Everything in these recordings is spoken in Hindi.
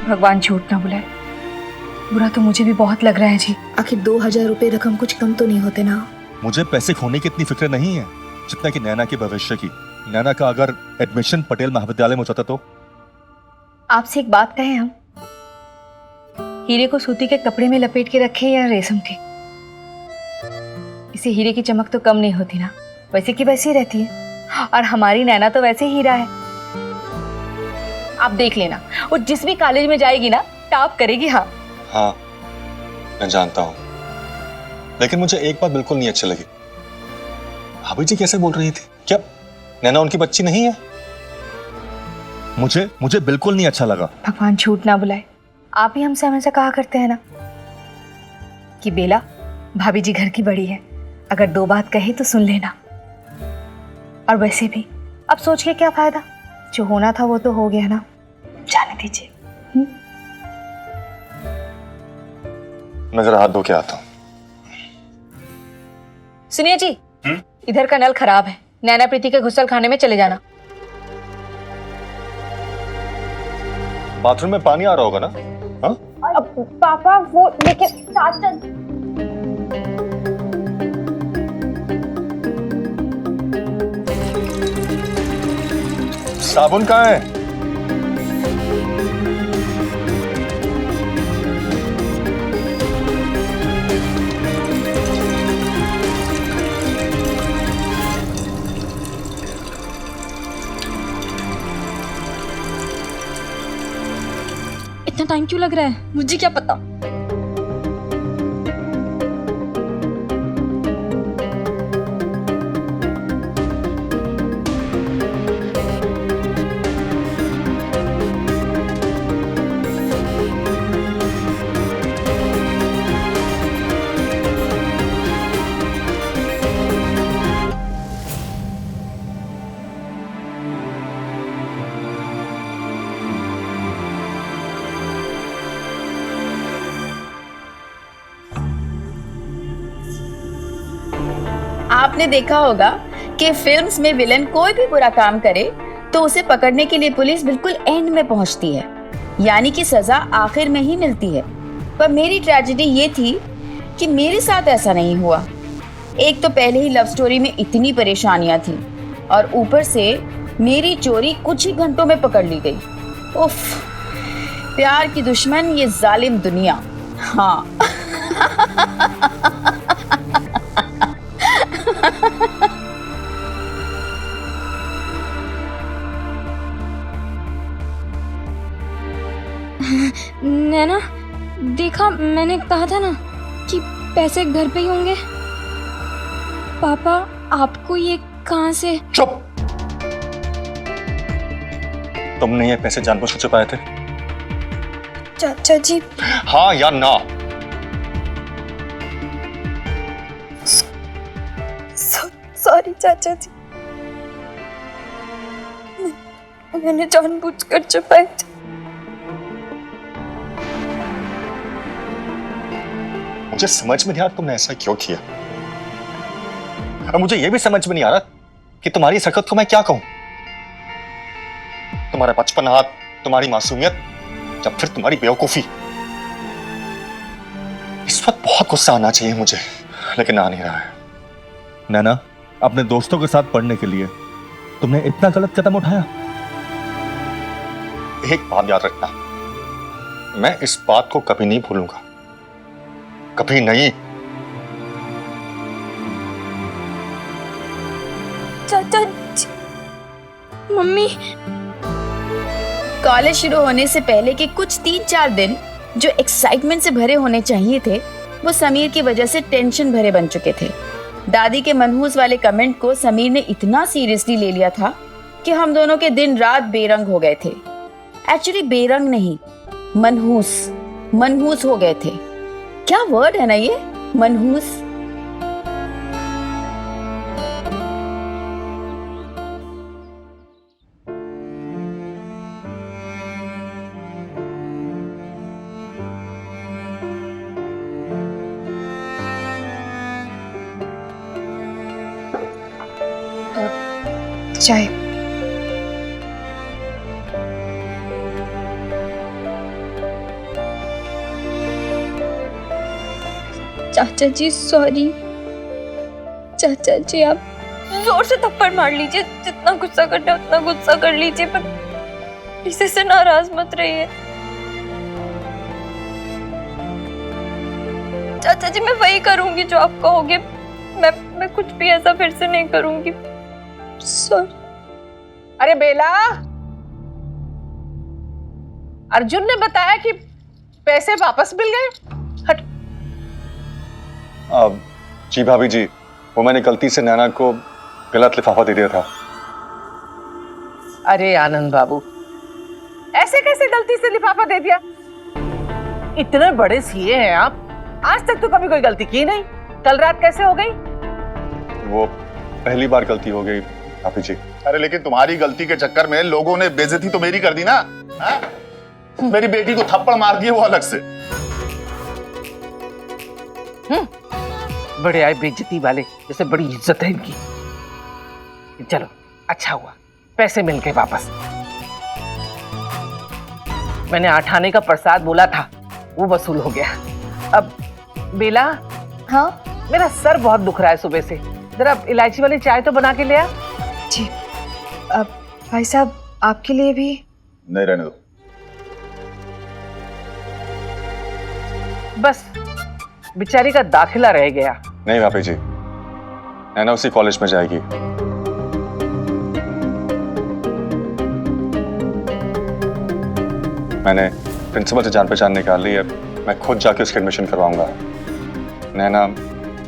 भगवान झूठ ना बुलाए। बुरा तो मुझे भी बहुत लग रहा है जी। आखिर 2000 रुपए रकम कुछ कम तो नहीं होते ना। मुझे पैसे खोने की इतनी फिक्र नहीं है जितना कि नैना के भविष्य की। नैना का अगर एडमिशन पटेल महाविद्यालय में हो जाता तो। आपसे एक बात कहें हम, हीरे को सूती के कपड़े में लपेट के रखे या रेशम के? इसे हीरे की चमक तो कम नहीं होती ना, वैसे की वैसी रहती है। और हमारी नैना तो वैसे हीरा है। आप देख लेना, वो जिस भी कॉलेज में जाएगी ना टॉप करेगी। हाँ हाँ मैं जानता हूँ, लेकिन मुझे एक बात बिल्कुल नहीं अच्छी लगी। भाभी जी कैसे बोल रही थी? क्या नैना उनकी बच्ची नहीं है? मुझे बिल्कुल नहीं अच्छा लगा। भगवान झूठ ना बुलाए। आप ही हमसे हमेशा कहा करते हैं ना कि बेला, भाभी जी घर की बड़ी है, अगर दो बात कहे तो सुन लेना। और वैसे भी अब सोच के क्या फायदा, जो होना था वो तो हो गया ना, जाने दीजिए। मैं जरा हाथ धो के आता हूँ। सुनिए जी, इधर का नल खराब है, नैना प्रीति के घुसल खाने में चले जाना। बाथरूम में पानी आ रहा होगा ना? हाँ? पापा वो लेकिन चाचा। साबुन कहाँ है? इतना टाइम क्यों लग रहा है? मुझे क्या पता। आपने देखा होगा कि फिल्म्स में विलन कोई भी बुरा काम करे तो उसे पकड़ने के लिए पुलिस बिल्कुल एंड में पहुंचती है, यानी कि सजा आखिर में ही मिलती है। पर मेरी ट्रेजेडी ये थी कि मेरे साथ ऐसा नहीं हुआ। एक तो पहले ही लव स्टोरी में इतनी परेशानियां थी और ऊपर से मेरी चोरी कुछ ही घंटों में पकड़ ली गई। उफ, प्यार की दुश्मन ये जालिम दुनिया। हाँ नैना, देखा मैंने कहा था ना कि पैसे घर पे ही होंगे। पापा आपको ये कहाँ से? चुप! तुमने ये पैसे जानबूझ कर छुपाए थे? चाचा जी। हाँ या ना? सॉरी चाचा जी, मैंने जानबूझकर छुपाए थे। मुझे समझ में नहीं आ रहा तुमने ऐसा क्यों किया। और मुझे यह भी समझ में नहीं आ रहा कि तुम्हारी इस हरकत को मैं क्या कहूं। तुम्हारा बचपन हाथ, तुम्हारी मासूमियत या फिर तुम्हारी बेवकूफी। इस वक्त बहुत गुस्सा आना चाहिए मुझे, लेकिन आ नहीं रहा है। नैना, अपने दोस्तों के साथ पढ़ने के लिए तुमने इतना गलत कदम उठाया। एक बात याद रखना, मैं इस बात को कभी नहीं भूलूंगा, कभी नहीं। चाचा जी, मम्मी। कॉलेज शुरू होने से पहले के कुछ 3-4 दिन जो एक्साइटमेंट से भरे होने चाहिए थे, वो समीर की वजह से टेंशन भरे बन चुके थे। दादी के मनहूस वाले कमेंट को समीर ने इतना सीरियसली ले लिया था कि हम दोनों के दिन रात बेरंग हो गए थे। एक्चुअली बेरंग नहीं, मनहूस हो गए थे। क्या वर्ड है ना ये, मनहूस। चाय। चाचा जी सॉरी। चाचा जी आप जोर से थप्पड़ मार लीजिए, जितना गुस्सा करना है उतना गुस्सा कर लीजिए, पर इसे से नाराज मत रहिए। चाचा जी मैं वही करूंगी जो आप कहोगे, मैं कुछ भी ऐसा फिर से नहीं करूंगी। सॉरी। अरे बेला, अर्जुन ने बताया कि पैसे वापस मिल गए। हट। जी भाभी जी, वो मैंने गलती से नैना को गलत लिफाफा दे दिया था। अरे आनंद बाबू, ऐसे कैसे गलती से लिफाफा दे दिया? इतने बड़े सीए हैं आप, आज तक तो कभी कोई गलती की नहीं, कल रात कैसे हो गई? वो पहली बार गलती हो गई भाभी जी। अरे लेकिन तुम्हारी गलती के चक्कर में लोगों ने बेइज्जती तो मेरी कर दी ना। हा? मेरी बेटी को थप्पड़ मार दिए वो अलग से। बड़े आए बेइज्जती वाले, जैसे बड़ी इज्जत है इनकी। चलो अच्छा हुआ, पैसे मिल गए वापस। मैंने 8 आने का प्रसाद बोला था, वो वसूल हो गया। अब बेला, हाँ मेरा सर बहुत दुख रहा है सुबह से, जरा इलायची वाली चाय तो बना के ले आ। जी। अब भाई साहब आपके लिए भी। नहीं, रहने दो। बस बेचारी का दाखिला रह गया। नहीं भाभी जी, नैना उसी कॉलेज में जाएगी। मैंने प्रिंसिपल से जान पहचान निकाल ली है, मैं खुद जाके उसकी एडमिशन करवाऊंगा। नैना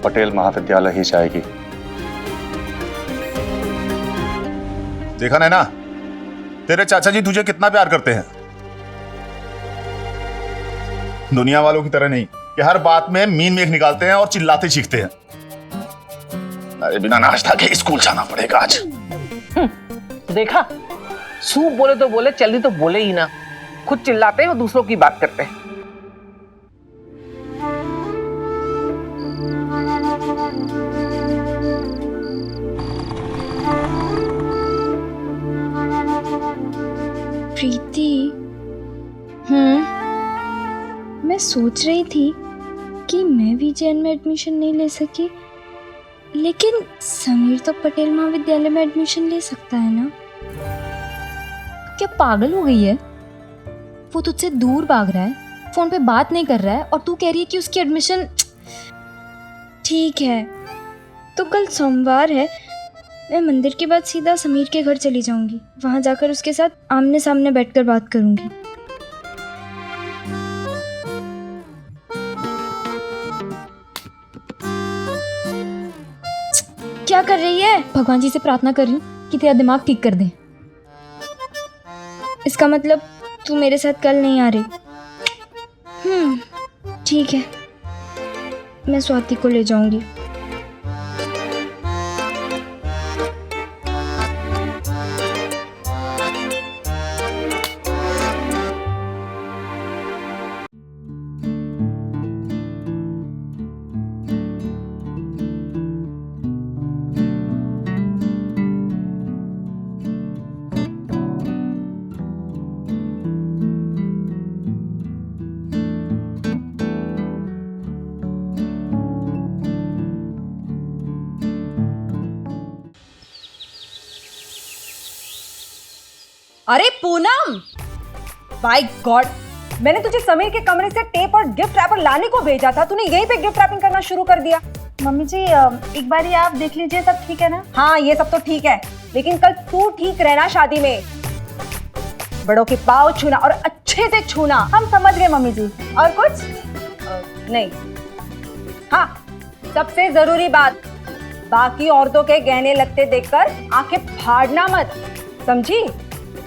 पटेल महाविद्यालय ही जाएगी। देखा नैना, तेरे चाचा जी तुझे कितना प्यार करते हैं। दुनिया वालों की तरह नहीं कि हर बात में मीन मेख निकालते हैं और चिल्लाते चीखते हैं। अरे बिना नाश्ता के स्कूल जाना पड़ेगा आज। देखा, सूप बोले तो बोले, चलनी तो बोले ही ना, खुद चिल्लाते हैं और दूसरों की बात करते हैं। प्रीति, मैं सोच रही थी कि मैं भी जैन में एडमिशन नहीं ले सकी, लेकिन समीर तो पटेल महाविद्यालय में एडमिशन ले सकता है ना। क्या पागल हो गई है? वो तुझसे दूर भाग रहा है, फोन पे बात नहीं कर रहा है, और तू कह रही है कि उसकी एडमिशन। ठीक है, तो कल सोमवार है, मैं मंदिर के बाद सीधा समीर के घर चली जाऊंगी। वहां जाकर उसके साथ आमने सामने बैठकर बात करूंगी। क्या कर रही है? भगवान जी से प्रार्थना कर रही हूँ कि तेरा दिमाग ठीक कर दे। इसका मतलब तू मेरे साथ कल नहीं आ रही? ठीक है, मैं स्वाति को ले जाऊंगी। अरे पूनम, बाय गॉड, मैंने तुझे समीर के कमरे से टेप और गिफ्ट रैपर लाने को भेजा था, तूने यहीं पे गिफ्ट रैपिंग करना शुरू कर दिया। मम्मी जी एक बार ये आप देख लीजिए, सब ठीक है ना? हाँ ये सब तो ठीक है, लेकिन कल तू ठीक रहना शादी में। बड़ों के पाँव छूना और अच्छे से छूना। हम समझ गए मम्मी जी। और कुछ नहीं, हाँ सबसे जरूरी बात, बाकी औरतों के गहने लगते देखकर आंखें फाड़ना मत, समझी?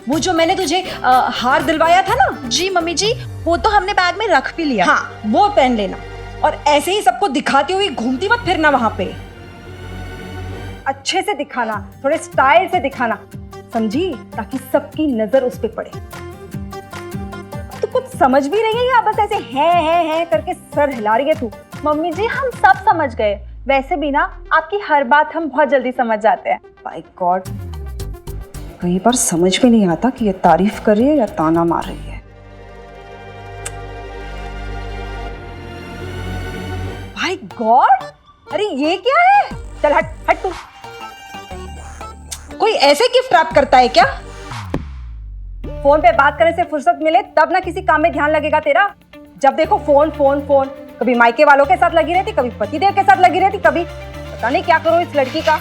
वो जो मैंने तुझे हार दिलवाया था ना। जी मम्मी जी, वो तो हमने बैग में रख भी लिया। हाँ वो पहन लेना, और ऐसे ही सबको दिखाती हुई घूमती मत फिरना वहां पे। अच्छे से दिखाना, थोड़े स्टाइल से दिखाना, समझी? ताकि सबकी नजर उस पे पड़े। तो कुछ समझ भी रही है या बस ऐसे है करके सर हिला रही है तू? मम्मी जी हम सब समझ गए, वैसे भी ना आपकी हर बात हम बहुत जल्दी समझ जाते हैं। बाय गॉड, कई बार समझ में नहीं आता कि ये तारीफ कर रही है या ताना मार रही है। बाय गॉड, अरे ये क्या है? चल हट हट तू। कोई ऐसे गिफ्ट रैप करता है क्या? फोन पे बात करने से फुर्सत मिले तब ना किसी काम में ध्यान लगेगा तेरा। जब देखो फोन फोन फोन, कभी मायके वालों के साथ लगी रहती, कभी पतिदेव के साथ लगी रहती, कभी पता नहीं क्या करो इस लड़की का।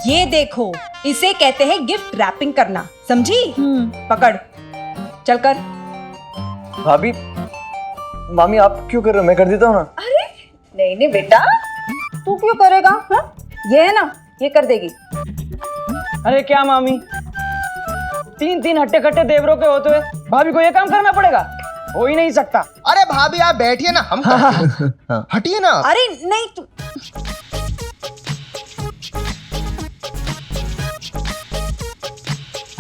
ये देखो, इसे कहते हैं गिफ्ट रैपिंग करना, समझी? पकड़, चल कर। भाभी, मामी आप क्यों कर रहे हो? मैं कर देता हूँ ना। अरे नहीं नहीं बेटा, तू क्यों करेगा? हा? ये है ना, ये कर देगी। अरे क्या मामी, 3 हट्टे कट्टे देवरों के होते हुए भाभी को ये काम करना पड़ेगा? हो ही नहीं सकता। अरे भाभी आप बैठिए ना, हम करते हैं। हटिए ना। अरे नहीं तू,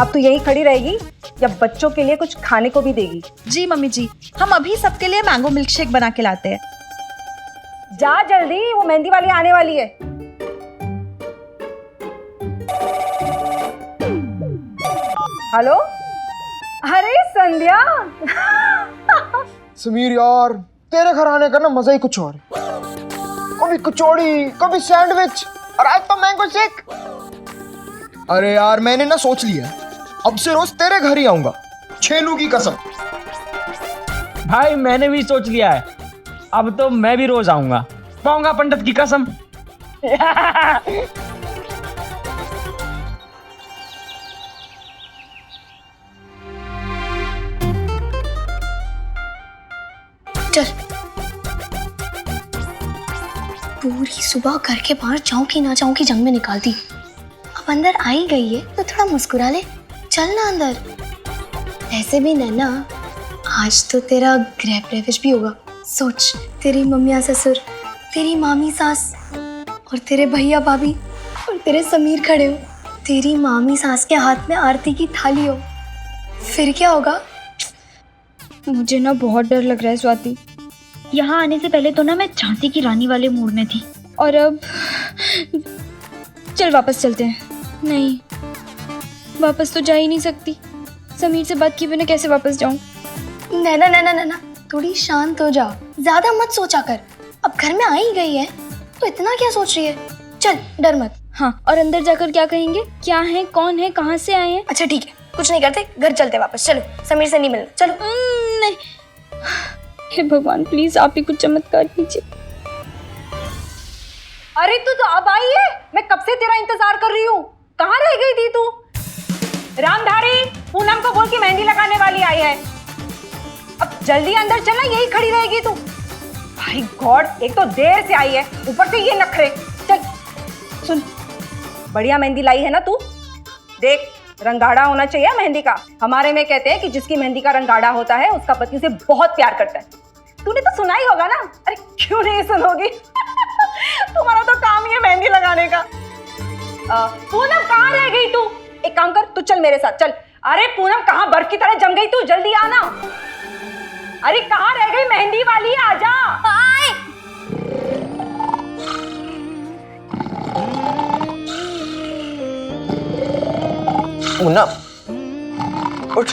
अब तू यहीं खड़ी रहेगी या बच्चों के लिए कुछ खाने को भी देगी? जी मम्मी जी, हम अभी सबके लिए मैंगो मिल्क शेक बना के लाते हैं। जा जल्दी, वो मेहंदी वाली आने वाली है। हेलो, अरे संध्या। समीर यार, तेरे घर आने का ना मजा ही कुछ और है। कभी कचौड़ी, कभी सैंडविच, और आज तो मैंगो शेक। अरे यार मैंने ना सोच लिया, अब से रोज तेरे घर ही आऊंगा, छेलू की कसम। भाई मैंने भी सोच लिया है, अब तो मैं भी रोज आऊंगा, पाऊंगा पंडित की कसम। चल, पूरी सुबह घर के बाहर जाऊं कि ना जाऊं की जंग में निकाल दी। अब अंदर आ ही गई है तो थोड़ा मुस्कुरा ले, चल ना अंदर। ऐसे भी नैना, आज तो तेरा गृह प्रवेश भी होगा। सोच, तेरी मम्मिया ससुर, तेरी मामी सास और तेरे भैया भाभी और तेरे समीर खड़े हो। तेरी मामी सास के हाथ में आरती की थाली हो, फिर क्या होगा? मुझे ना बहुत डर लग रहा है स्वाति। यहाँ आने से पहले तो ना मैं झांसी की रानी वाले मूड में थी। और अब चल वापस चलते हैं। नहीं, वापस तो जा ही नहीं सकती। समीर से बात किए बिना कैसे वापस जाऊं? नैना नैना नैना, थोड़ी शांत हो जा, ज्यादा मत सोचा कर। अब घर में आ ही गई है तो इतना क्या सोच रही है? चल, डर मत। हाँ, और अंदर जाकर क्या कहेंगे? क्या है, कौन है, कहाँ से आए हैं? अच्छा ठीक है, कुछ नहीं करते, घर चलते वापस। चलो, समीर से नहीं मिलना, चलो। नहीं, हे भगवान प्लीज आप ही कुछ चमत्कार कीजिए। अरे तू तो अब आई है, मैं कब से तेरा इंतजार कर रही हूँ। कहाँ रह गई थी तू? रामधारी, पूनम को बोल के मेहंदी लगाने वाली आई है। अब जल्दी अंदर चलना, यही खड़ी रहेगी तू। भाई गॉड, एक तो देर से आई है, ऊपर से ये नखरे। चल सुन, बढ़िया मेहंदी लाई है ना तू? देख, रंगाड़ा होना चाहिए मेहंदी का। हमारे में कहते हैं कि जिसकी मेहंदी का रंगाड़ा होता है उसका पति उसे बहुत प्यार करता है। तूने तो सुना ही होगा ना? अरे क्यों नहीं सुनोगी? तुम्हारा तो काम ही है मेहंदी लगाने का। पूनम कहाँ रह गई तू? एक काम कर, तू चल मेरे साथ, चल। अरे पूनम, कहाँ बर्फ की तरह जम गई तू? जल्दी आना। अरे कहाँ रह गई मेहंदी वाली? आजा। मुन्ना, उठ।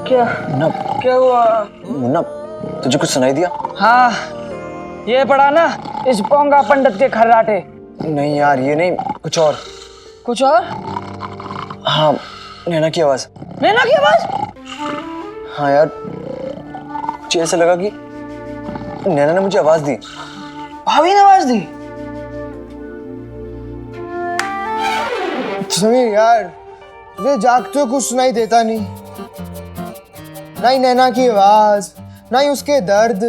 क्या मुन्ना, क्या हुआ? मुन्ना, तुझे कुछ सुनाई दिया? हाँ, ये पड़ा ना इस पोंगा पंडित के खर्राटे। नहीं यार, ये नहीं, कुछ और। कुछ और? हाँ, नैना की आवाज। नैना की आवाज? हाँ यार, मुझे ऐसा लगा कि नैना ने मुझे आवाज दी। भाभी ने आवाज दी? समीर यार, तुझे जागते कुछ सुनाई देता नहीं, ना ही नैना की आवाज, ना ही उसके दर्द।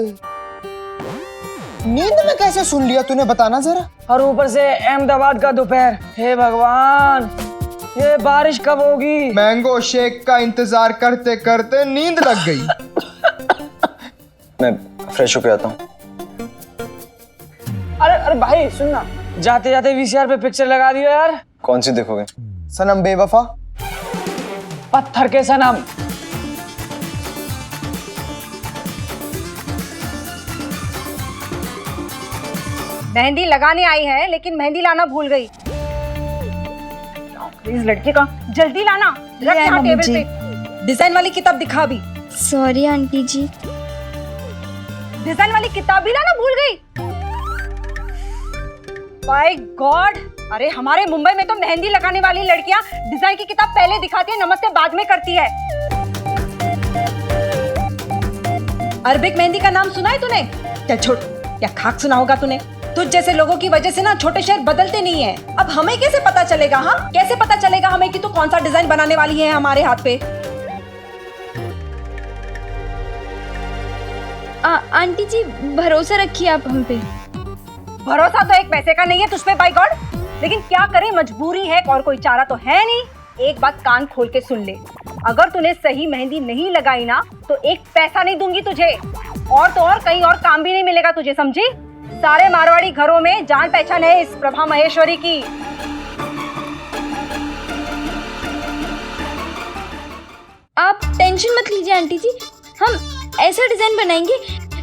नींद में कैसे सुन लिया तूने, बताना जरा। और ऊपर से अहमदाबाद का दोपहर। हे भगवान, ये बारिश कब होगी? मैंगो शेक का इंतजार करते करते नींद लग गई। मैं फ्रेश होके आता हूँ। अरे भाई सुनना, जाते जाते वीसीआर पे पिक्चर लगा दियो यार। कौन सी देखोगे? सनम बेवफा। पत्थर के सनम। मेहंदी लगाने आई है लेकिन मेहंदी लाना भूल गई। इस लड़के का जल्दी लाना, रख है, यहाँ मम्मी टेबल जी। पे। डिजाइन वाली किताब दिखा भी। सॉरी आंटी जी। डिजाइन वाली किताब भी लाना भूल गई। बाय गॉड, अरे हमारे मुंबई में तो मेहंदी लगाने वाली लड़कियां डिजाइन की किताब पहले दिखाती है, नमस्ते बाद में करती है। अरबिक मेहंदी का नाम सुना है तूने? क्या छोड़, क्या खाक सुना होगा तूने? तुझ जैसे लोगों की वजह से ना छोटे शहर बदलते नहीं है। अब हमें कैसे पता चलेगा? हाँ, कैसे पता चलेगा हमें कि तू कौन सा डिजाइन बनाने वाली है हमारे हाथ पे? आंटी जी भरोसा रखिए आप हम पे। भरोसा तो एक पैसे का नहीं है तुझ पे बाय गॉड, लेकिन क्या करें, मजबूरी है और कोई चारा तो है नहीं। एक बात कान खोल के सुन ले, अगर तूने सही मेहंदी नहीं लगाई ना तो एक पैसा नहीं दूंगी तुझे, और तो और कहीं और काम भी नहीं मिलेगा तुझे, समझी? सारे मारवाड़ी घरों में जान पहचान है इस प्रभा महेश्वरी की। आप टेंशन मत लीजिए आंटी जी, हम ऐसा डिजाइन बनाएंगे,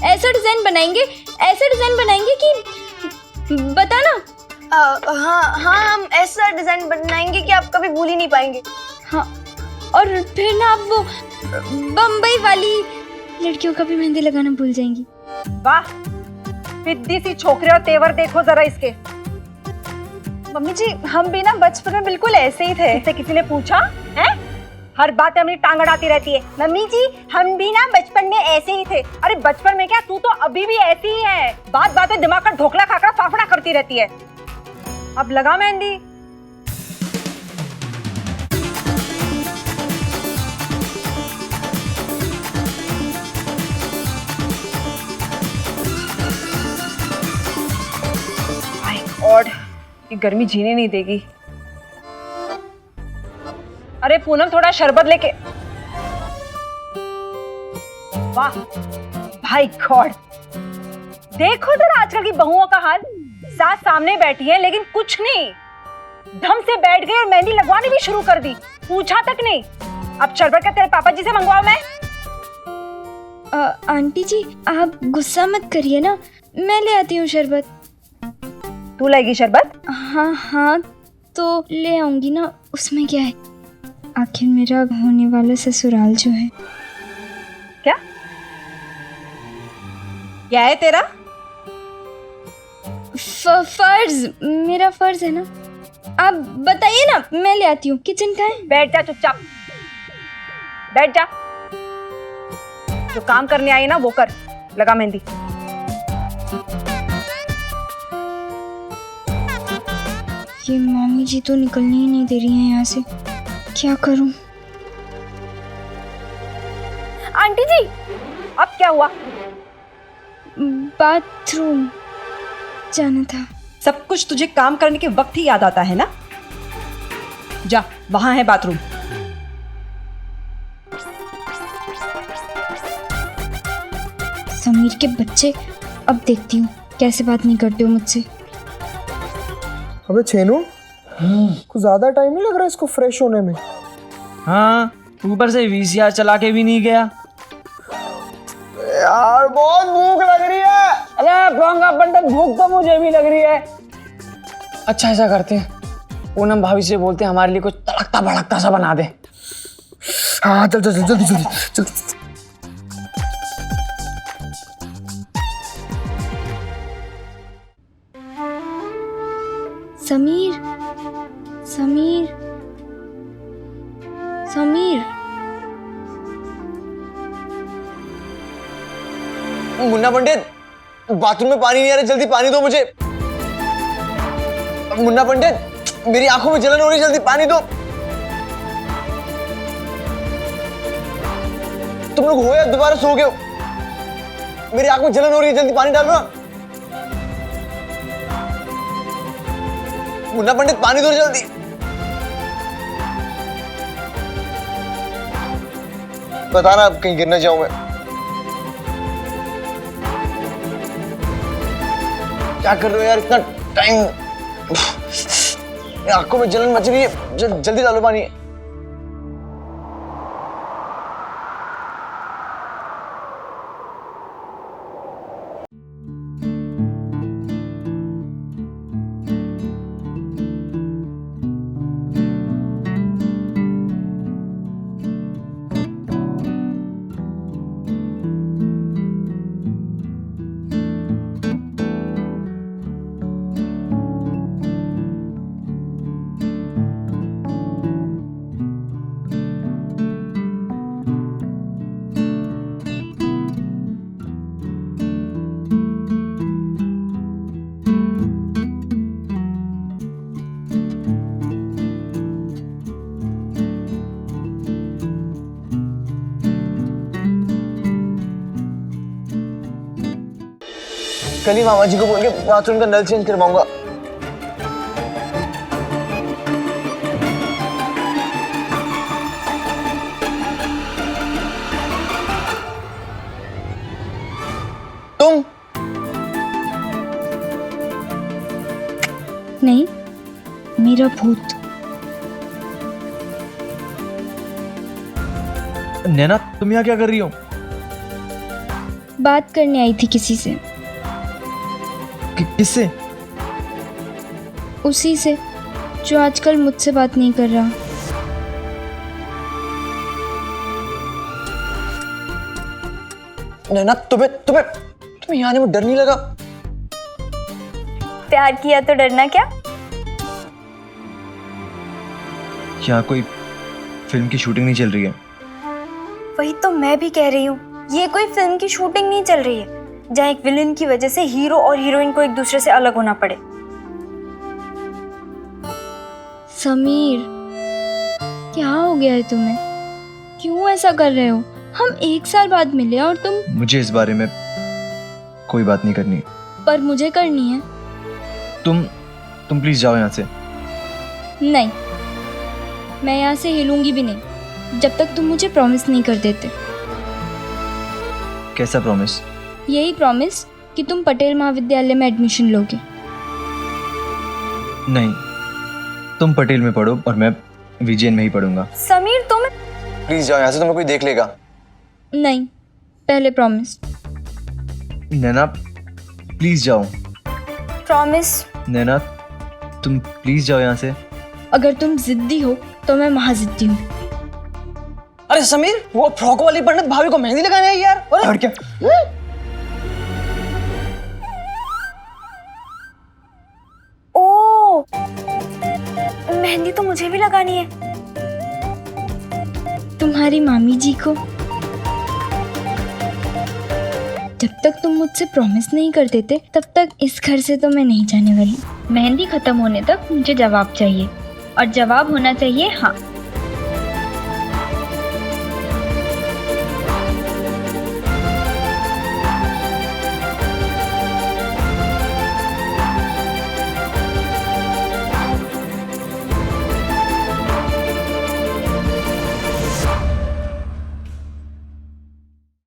ऐसा डिजाइन बनाएंगे, ऐसा डिजाइन बनाएंगे कि बताना। हाँ हाँ, हम ऐसा डिजाइन बनाएंगे कि आप कभी भूल ही नहीं पाएंगे। हाँ, और फिर ना आप वो बम्बई वाली लड़कियों का भी मेहंदी लगाना भूल जाएंगी। वाह, पिद्दी सी छोकरी और तेवर देखो जरा इसके। मम्मी जी हम भी ना बचपन में बिल्कुल ऐसे ही थे। इससे किसी ने पूछा है? हर बात में अपनी टांग अड़ाती रहती है। मम्मी जी हम भी ना बचपन में ऐसे ही थे। अरे बचपन में क्या, तू तो अभी भी ऐसी ही है, बात बात में दिमाग का ढोकला खाकर फाफड़ा करती रहती है। अब लगा मेहंदी। माय गॉड, ये गर्मी जीने नहीं देगी। अरे पूनम थोड़ा शरबत लेके। वाह भाई गॉड, देखो जरा आजकल की बहुओं का हाल। सास सामने बैठी है लेकिन कुछ नहीं, धम से बैठ गई और मेहंदी लगवानी भी शुरू कर दी, पूछा तक नहीं। अब शरबत का तेरे पापा जी से मंगवाओ मैं। आंटी जी आप गुस्सा मत करिए ना, मैं ले आती हूँ शरबत। तू लाएगी शरबत? हाँ हाँ तो ले आऊंगी ना, उसमें क्या है, आखिर मेरा होने वाला ससुराल जो है। क्या क्या है तेरा? फर्ज, मेरा फर्ज है ना। आप बताइए ना, मैं ले आती हूँ। किचन का है? बैठ जा चुपचाप, बैठ जा। जो काम करने आई ना वो कर, लगा मेहंदी। ये मम्मी जी तो निकलने ही नहीं दे रही हैं यहाँ से, क्या करूँ? आंटी जी अब क्या हुआ? बाथरूम जाना था। सब कुछ तुझे काम करने के वक्त ही याद आता है ना? जा, वहां है बाथरूम। समीर के बच्चे, अब देखती हूँ कैसे बात नहीं करते हो मुझसे। अबे छेनू, कुछ ज्यादा टाइम नहीं लग रहा इसको फ्रेश होने में? हाँ, ऊपर से वीसीआर चला के भी नहीं गया। यार बहुत भूख लग रही है। अरे पोंगा पंडित, भूख तो मुझे भी लग रही है। अच्छा ऐसा करते हैं, पूनम भाभी से बोलते हैं हमारे लिए कुछ तड़कता भड़कता सा बना दे। हाँ चल चल चल जल्दी जल्दी चल। समीर, समीर, समीर। मुन्ना पंडित, बाथरूम में पानी नहीं आ रहा, जल्दी पानी दो मुझे। मुन्ना पंडित, मेरी आंखों में जलन हो रही, जल्दी पानी दो। तुम लोग हो या दोबारा सो गए हो? मेरी आंखों में जलन हो रही है, जल्दी पानी डालो ना। मुन्ना पंडित पानी दो जल्दी। बताना अब कहीं गिर ना जाऊं मैं। क्या कर रहे हो यार, इतना टाइम? आंखों में जलन मच रही है, जल्दी डालो पानी। कल ही मामा जी को बोल के बाथरूम का नल चेंज करवाऊंगा। तुम नहीं, मेरा भूत। नैना तुम यहाँ क्या कर रही हो? बात करने आई थी किसी से। किससे? उसी से जो आजकल मुझसे बात नहीं कर रहा। नैना तुम्हें यहाँ आने में डर नहीं लगा? प्यार किया तो डरना क्या? यहाँ कोई फिल्म की शूटिंग नहीं चल रही है। वही तो मैं भी कह रही हूँ, ये कोई फिल्म की शूटिंग नहीं चल रही है जहाँ एक विलेन की वजह से हीरो और हीरोइन को एक दूसरे से अलग होना पड़े। समीर, क्या हो गया है तुम्हें? क्यों ऐसा कर रहे हो? हम 1 साल बाद मिले और तुम। मुझे इस बारे में कोई बात नहीं करनी। पर मुझे करनी है। तुम प्लीज जाओ यहाँ से। नहीं, मैं यहाँ से हिलूंगी भी नहीं जब तक तुम मुझे प्रॉमिस नहीं कर देते। कैसा प्रॉमिस? यही प्रॉमिस कि तुम पटेल महाविद्यालय में एडमिशन लोगे। नहीं, तुम पटेल में पढ़ो और मैं विजयन में ही पढ़ूंगा। समीर तुम। प्लीज जाओ यहाँ से, तुम्हें कोई देख लेगा। नहीं, पहले प्रॉमिस। नैना प्लीज जाओ। प्रॉमिस। नैना तुम प्लीज जाओ यहाँ से। अगर तुम जिद्दी हो तो मैं महाजिद्दी हूँ। अरे समीर, वो फ्रॉक वाली पंडित भाभी को मेहंदी लगाने आई यार। और क्या? ओ, मेहंदी तो मुझे भी लगानी है। तुम्हारी मामी जी को। जब तक तुम मुझसे प्रॉमिस नहीं कर देते तब तक इस घर से तो मैं नहीं जाने वाली। मेहंदी खत्म होने तक मुझे जवाब चाहिए, और जवाब होना चाहिए हाँ।